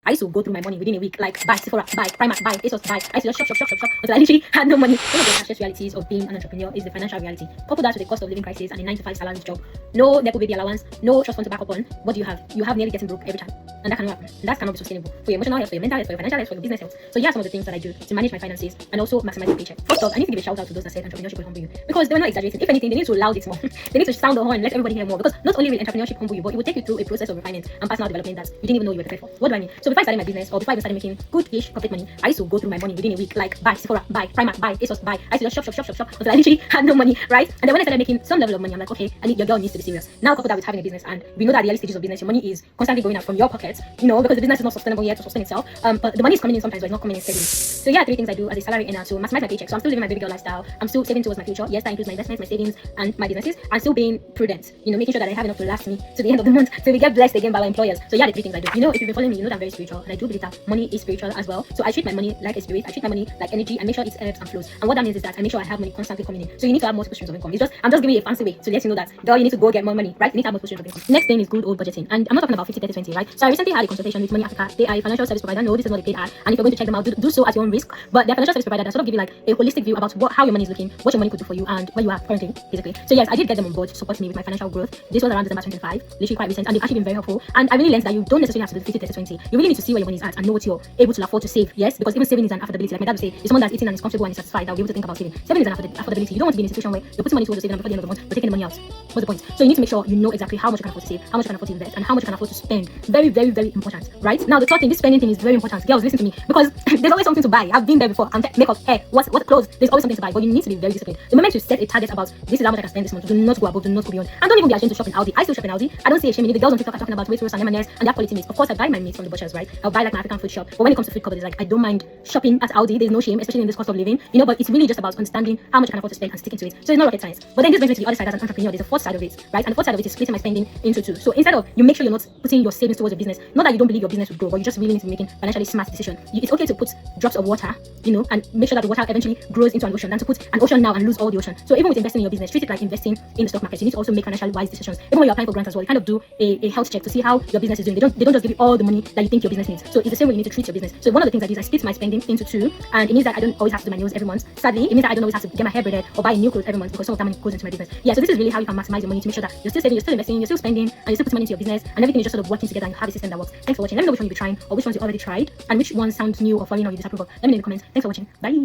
I used to go through my money within a week, like buy Sephora, buy Primark, buy ASOS, buy. I used to just shop until I literally had no money. One of the harshest realities of being an entrepreneur is the financial reality. Couple that with the cost of living crisis and a 9 to 5 salary job. No nepo baby allowance, no trust fund to back up on. What do you have? You have nearly getting broke every time. And that cannot happen. That cannot be sustainable for your emotional health, for your mental health, for your financial health, for your business health. So here are some of the things that I do to manage my finances and also maximize my paycheck. First off, I need to give a shout out to those that said entrepreneurship will humble you, because they were not exaggerating. If anything, they need to loud it more. They need to sound the horn, let everybody hear more. Because not only will entrepreneurship humble you, but it will take you through a process of refinement and personal development that you didn't even know you were prepared for. What do I mean? So before I started my business, or before I even started making good-ish pocket money, I used to go through my money within a week, like buy Sephora, buy Primark, buy ASOS, buy. I used to just shop until I literally had no money, right? And then when I started making some level of money, I'm like, okay, your girl needs to be serious. Now couple that with having a business, and we know that at the early stages of business, your money is constantly going out from your pockets, because the business is not sustainable yet to sustain itself. But the money is coming in sometimes, but it's not coming in steadily. So yeah, 3 things I do as a salary earner to maximize my paycheck. So I'm still living my baby girl lifestyle. I'm still saving towards my future. Yes, that includes my investments, my savings, and my businesses. I'm still being prudent, making sure that I have enough to last me to the end of the month, so we get blessed again by our employers. So yeah, the 3 things I do. If you've been following me, you know that I'm very spiritual, and I do believe that money is spiritual as well. So I treat my money like a spirit. I treat my money like energy. I make sure it ebbs and flows. And what that means is that I make sure I have money constantly coming in. So you need to have multiple streams of income. I'm just giving you a fancy way to let you know that, girl, you need to go get more money, right? You need to have multiple streams of income. Next thing is good old budgeting, and I'm not talking about 50, 30, 20, right? So I recently had a consultation with Money Africa. They are a financial service provider. No, this is not a paid ad, and if you're going to check them out, do so at your own risk. But they're a financial service provider that sort of give you like a holistic view about how your money is looking, what your money could do for you, and where you are currently, basically. So yes, I did get them on board to support me with my financial growth. This was around December 25, literally quite recent, and they've actually been very helpful. And I really learned that you don't necessarily have to do 50, 30, 20. You really need to see where your money is at and know what you're able to afford to save. Yes, because even saving is an affordability. Like my dad would say, if someone that's eating and is comfortable and is satisfied, that will be able to think about saving. Saving is an affordability. You don't want to be in a situation where you're putting money towards saving and before the end of the month, you're taking the money out. What's the point? So you need to make sure you know exactly how much you can afford to save, how much you can afford to invest, and how much you can afford to spend. Very, very, very important, right? Now the third thing, this spending thing is very important. Girls, listen to me, because there's always something to buy. I've been there before. Makeup, hair, what clothes. There's always something to buy, but you need to be very disciplined. The moment you set a target about this is how much I can spend this month, do not go above, do not go beyond, and don't even be ashamed to shop in Aldi. I still shop in Aldi. I don't see a shame in it. The girls on TikTok are talking about Waitrose and M&S, and they have quality meat. Of course, I buy my meat from the butchers, right? I'll buy like my African food shop. But when it comes to food cupboard, it's like I don't mind shopping at Aldi. There's no shame, especially in this cost of living, But it's really just about understanding how much I can afford to spend and sticking to it. So it's not rocket science. But then this brings me to the other side as an entrepreneur. There's a fourth side of it, right? And the fourth side of it is splitting my spending into 2. So instead of you make sure you're not putting your savings towards your business, not that you don't believe your business will grow, but you just really need to be making financially smart decision. It's okay to put drops of water, and make sure that the water eventually grows into an ocean than to put an ocean now and lose all the ocean. So even with investing in your business, treat it like investing in the stock market. You need to also make financially wise decisions. Even when you're applying for grants as well, you kind of do a health check to see how your business is doing. They don't just give you all the money that you think your business needs. So it's the same way you need to treat your business. So one of the things I do is I split my spending into 2, and it means that I don't always have to do my nails every month. Sadly, it means that I don't always have to get my hair braided or buy new clothes every month, because some of that money goes into my business. Yeah, so this is really how you can maximize your money to make sure that you're still saving, you're still investing, you're still spending, and you're still putting money into your business, and everything is just sort of working together, and you have a system that works. Thanks for watching. Let me know which one you'll be trying or which ones you already tried, and which ones sound new or foreign or you disapprove of. Let me know in the comments. Thanks for watching. Bye.